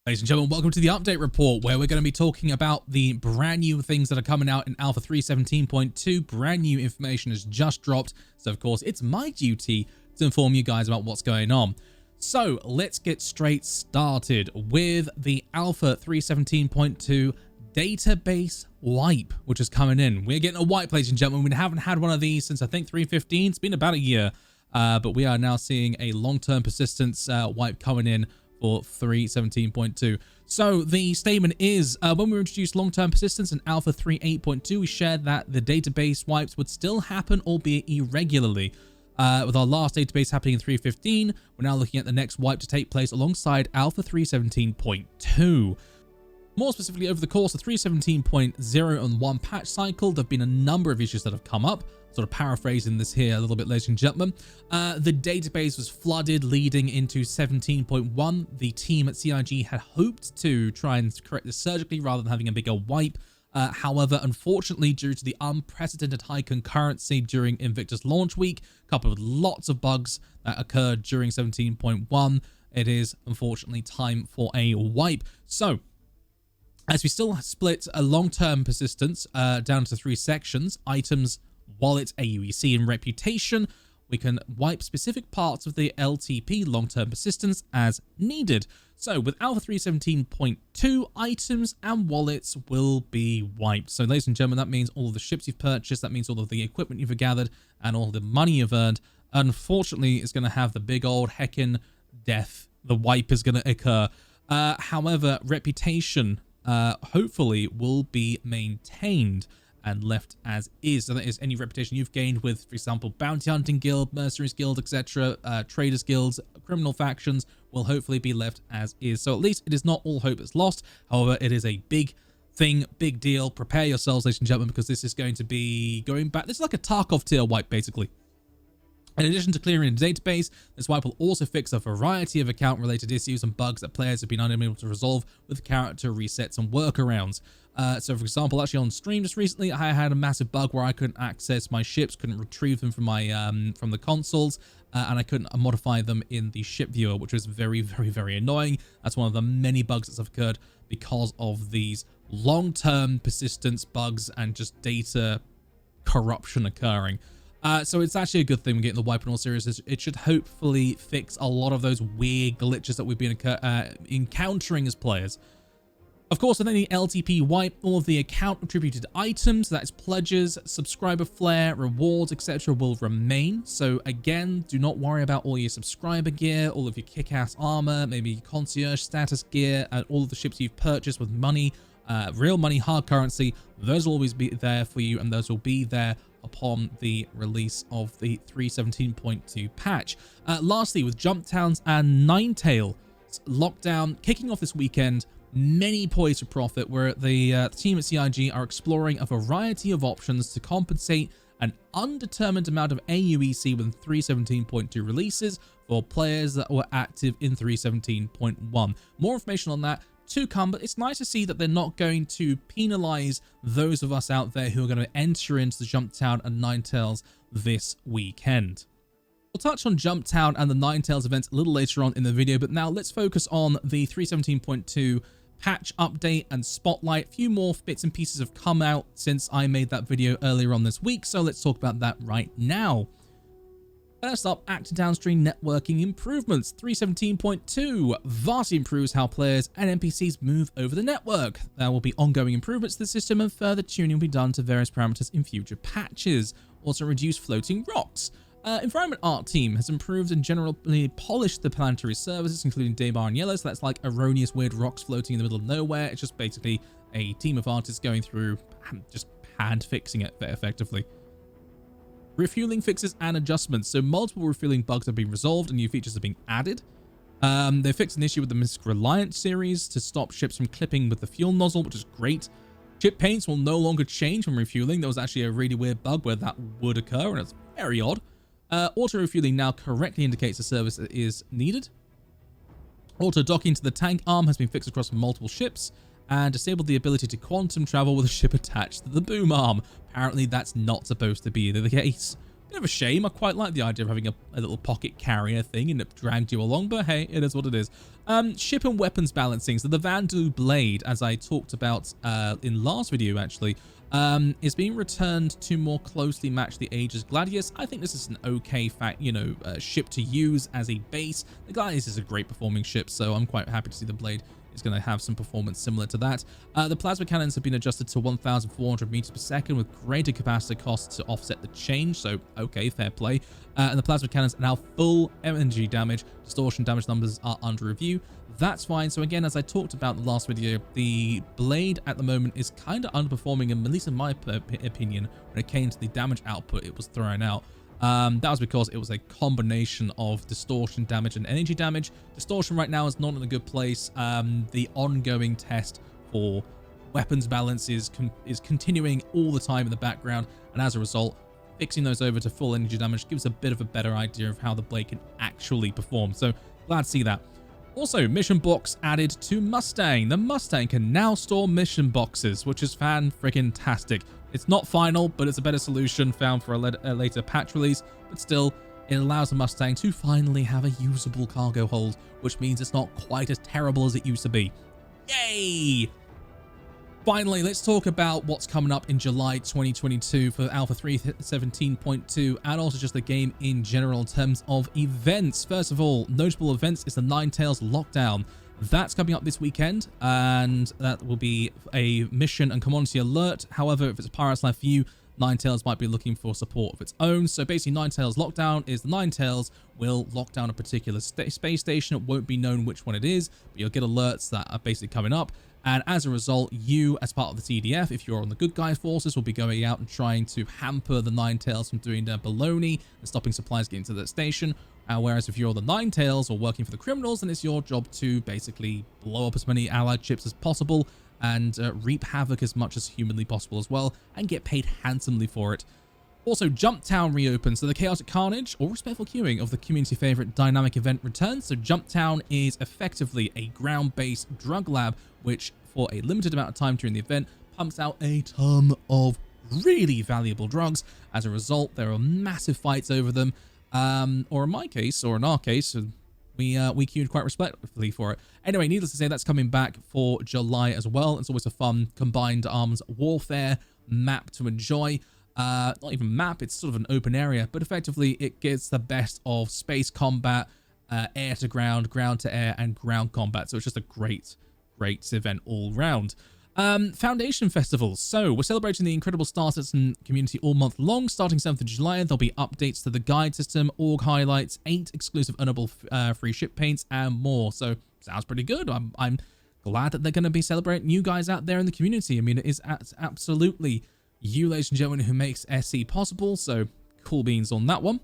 Ladies and gentlemen, welcome to the update report, where we're going to be talking about the brand new things that are coming out in Alpha 3.17.2. Brand new information has just dropped, so of course it's my duty to inform you guys about what's going on. So let's get straight started with the Alpha 3.17.2 database wipe, which is coming in. We're getting a wipe, ladies and gentlemen. We haven't had one of these since I think 3.15. It's been about a year, but we are now seeing a long-term persistence wipe coming in for 3.17.2. So the statement is, when we introduced long-term persistence in Alpha 3.8.2, we shared that the database wipes would still happen, albeit irregularly. With our last database happening in 3.15, we're now looking at the next wipe to take place alongside Alpha 3.17.2. More specifically, over the course of 3.17.0 and 1 patch cycle, there have been a number of issues that have come up. Sort of paraphrasing this here a little bit, ladies and gentlemen. The database was flooded leading into 17.1. The team at CIG had hoped to try and correct this surgically rather than having a bigger wipe. However, unfortunately, due to the unprecedented high concurrency during Invictus launch week, coupled with lots of bugs that occurred during 17.1, it is unfortunately time for a wipe. So, as we still split a long-term persistence down to 3 sections: items, wallet, AUEC, and reputation, we can wipe specific parts of the LTP long-term persistence as needed. So with Alpha 3.17.2, items and wallets will be wiped. So ladies and gentlemen, that means all of the ships you've purchased, that means all of the equipment you've gathered, and all the money you've earned, unfortunately, is going to have the big old heckin' death. The wipe is going to occur. However, reputation hopefully will be maintained and left as is. So that is any reputation you've gained with, for example, bounty hunting guild, mercenaries guild, etc., traders guilds, criminal factions will hopefully be left as is. So at least it is not all hope is lost. However, it is a big thing, big deal. Prepare yourselves, ladies and gentlemen, because this is going to be going back. This is like a Tarkov tier wipe, basically. In addition to clearing the database, this wipe will also fix a variety of account-related issues and bugs that players have been unable to resolve with character resets and workarounds. So, for example, actually on stream just recently, I had a massive bug where I couldn't access my ships, couldn't retrieve them from my from the consoles, and I couldn't modify them in the ship viewer, which was very, very, very annoying. That's one of the many bugs that have occurred because of these long-term persistence bugs and just data corruption occurring. So it's actually a good thing we're getting the wipe in all seriousness. It should hopefully fix a lot of those weird glitches that we've been encountering as players. Of course, with any LTP wipe, all of the account attributed items, that is pledges, subscriber flare, rewards, etc., will remain. So again, do not worry about all your subscriber gear, all of your kick-ass armor, maybe concierge status gear, and all of the ships you've purchased with money, real money, hard currency. Those will always be there for you, and those will be there upon the release of the 3.17.2 patch. Lastly, with Jump Towns and Ninetail lockdown kicking off this weekend, many poised for profit, where the team at CIG are exploring a variety of options to compensate an undetermined amount of AUEC when 3.17.2 releases for players that were active in 3.17.1. More information on that to come, but it's nice to see that they're not going to penalize those of us out there who are going to enter into the Jump Town and Ninetails this weekend. We'll touch on Jump Town and the Ninetails events a little later on in the video, but now let's focus on the 3.17.2 patch update and spotlight. A few more bits and pieces have come out since I made that video earlier on this week, so let's talk about that right now. First up, active downstream networking improvements. 3.17.2 vastly improves how players and NPCs move over the network. There will be ongoing improvements to the system, and further tuning will be done to various parameters in future patches. Also, reduce floating rocks. Environment art team has improved and generally polished the planetary services, including Daybar and Yellow. So that's like erroneous weird rocks floating in the middle of nowhere. It's just basically a team of artists going through just hand fixing it effectively. Refueling fixes and adjustments. So multiple refueling bugs have been resolved and new features have been added. They fixed an issue with the Mystic Reliance series to stop ships from clipping with the fuel nozzle, which is great. Ship paints will no longer change when refueling. There was actually a really weird bug where that would occur, and it's very odd. Auto refueling now correctly indicates the service that is needed. Auto docking to the tank arm has been fixed across multiple ships, and disabled the ability to quantum travel with a ship attached to the boom arm. Apparently that's not supposed to be the case. Bit of a shame. I quite like the idea of having a little pocket carrier thing and it dragged you along, but hey, it is what it is. Ship and weapons balancing. So the Vandu blade, as I talked about in last video actually, is being returned to more closely match the Aegis Gladius. I think this is an okay ship to use as a base. The Gladius is a great performing ship, so I'm quite happy to see the blade is going to have some performance similar to that. The plasma cannons have been adjusted to 1,400 meters per second with greater capacitor costs to offset the change, so okay, fair play. And the plasma cannons are now full energy damage. Distortion damage numbers are under review. That's fine. So again, as I talked about in the last video, the blade at the moment is kind of underperforming, and at least in my opinion, when it came to the damage output it was throwing out. That was because it was a combination of distortion damage and energy damage. Distortion right now is not in a good place. The ongoing test for weapons balance is continuing all the time in the background, and as a result, fixing those over to full energy damage gives a bit of a better idea of how the blade can actually perform. So glad to see that. Also, mission box added to Mustang. The Mustang can now store mission boxes, which is fan-freaking-tastic. It's not final, but it's a better solution found for a later patch release. But still, it allows the Mustang to finally have a usable cargo hold, which means it's not quite as terrible as it used to be. Yay! Finally, let's talk about what's coming up in July 2022 for Alpha 3.17.2 and also just the game in general in terms of events. First of all, notable events is the Ninetales Lockdown. That's coming up this weekend, and that will be a mission and commodity alert. However, if it's a Pirate's Life view, Ninetales might be looking for support of its own. So basically, Ninetales Lockdown is the Ninetales will lock down a particular space station. It won't be known which one it is, but you'll get alerts that are basically coming up. And as a result, you, as part of the TDF, if you're on the good guy forces, will be going out and trying to hamper the Ninetales from doing their baloney and stopping supplies getting to that station. Whereas if you're the Ninetales or working for the criminals, then it's your job to basically blow up as many allied ships as possible and reap havoc as much as humanly possible as well, and get paid handsomely for it. Also, Jump Town reopens, so the chaotic carnage or respectful queuing of the community favorite dynamic event returns. So Jump Town is effectively a ground-based drug lab, which for a limited amount of time during the event pumps out a ton of really valuable drugs. As a result, there are massive fights over them, or in my case, or in our case, we queued quite respectfully for it. Anyway, needless to say, that's coming back for July as well. It's always a fun combined arms warfare map to enjoy. Not even map, it's sort of an open area, but effectively it gets the best of space combat, air to ground, ground to air, and ground combat. So it's just a great event all round. Foundation festivals. So we're celebrating the incredible Star Citizen community all month long. Starting 7th of July, there'll be updates to the guide system, org highlights, 8 exclusive earnable free ship paints, and more. So sounds pretty good. I'm glad that they're going to be celebrating you guys out there in the community. I mean, it is absolutely you, ladies and gentlemen, who makes SC possible. So cool beans on that one.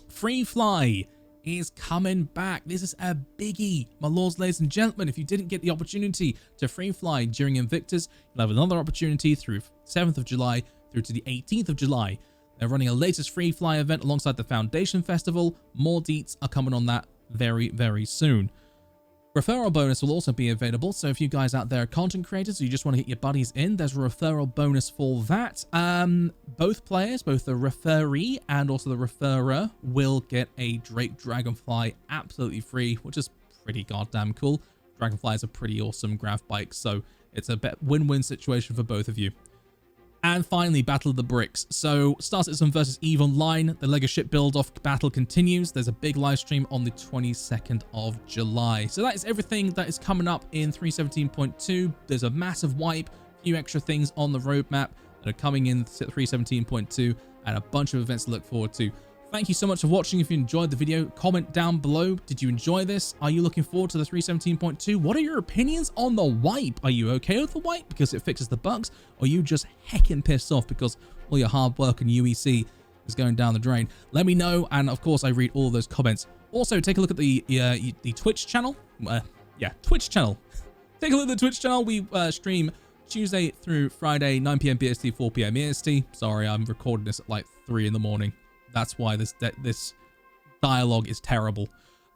Free Fly is coming back. This is a biggie, my lords, ladies and gentlemen. If you didn't get the opportunity to free fly during Invictus, you'll have another opportunity through 7th of July through to the 18th of July. They're running a latest free fly event alongside the Foundation Festival. More deets are coming on that very, very soon. Referral bonus will also be available, so if you guys out there are content creators or you just want to get your buddies in, there's a referral bonus for that. Both players, both the referee and also the referrer, will get a Drake Dragonfly absolutely free, which is pretty goddamn cool. Dragonfly is a pretty awesome grav bike, so it's a win-win situation for both of you. And finally, Battle of the Bricks. So, Star Citizen vs. EVE Online, the LEGO ship build-off battle continues. There's a big live stream on the 22nd of July. So that is everything that is coming up in 3.17.2. There's a massive wipe, a few extra things on the roadmap that are coming in 3.17.2, and a bunch of events to look forward to. Thank you so much for watching. If you enjoyed the video, comment down below. Did you enjoy this? Are you looking forward to the 3.17.2? What are your opinions on the wipe? Are you okay with the wipe because it fixes the bugs? Or are you just heckin' pissed off because all your hard work and UEC is going down the drain? Let me know, and of course I read all those comments. Also, take a look at the Twitch channel. Twitch channel. Take a look at the Twitch channel. We stream Tuesday through Friday, 9 PM BST, 4 PM EST. Sorry, I'm recording this at like 3 in the morning. That's why this dialogue is terrible.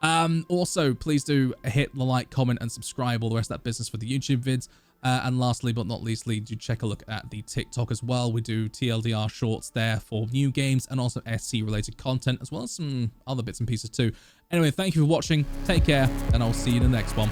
Also, please do hit the like, comment, and subscribe, all the rest of that business for the YouTube vids. And lastly, but not leastly, do check a look at the TikTok as well. We do TLDR shorts there for new games and also SC related content, as well as some other bits and pieces too. Anyway, thank you for watching. Take care, and I'll see you in the next one.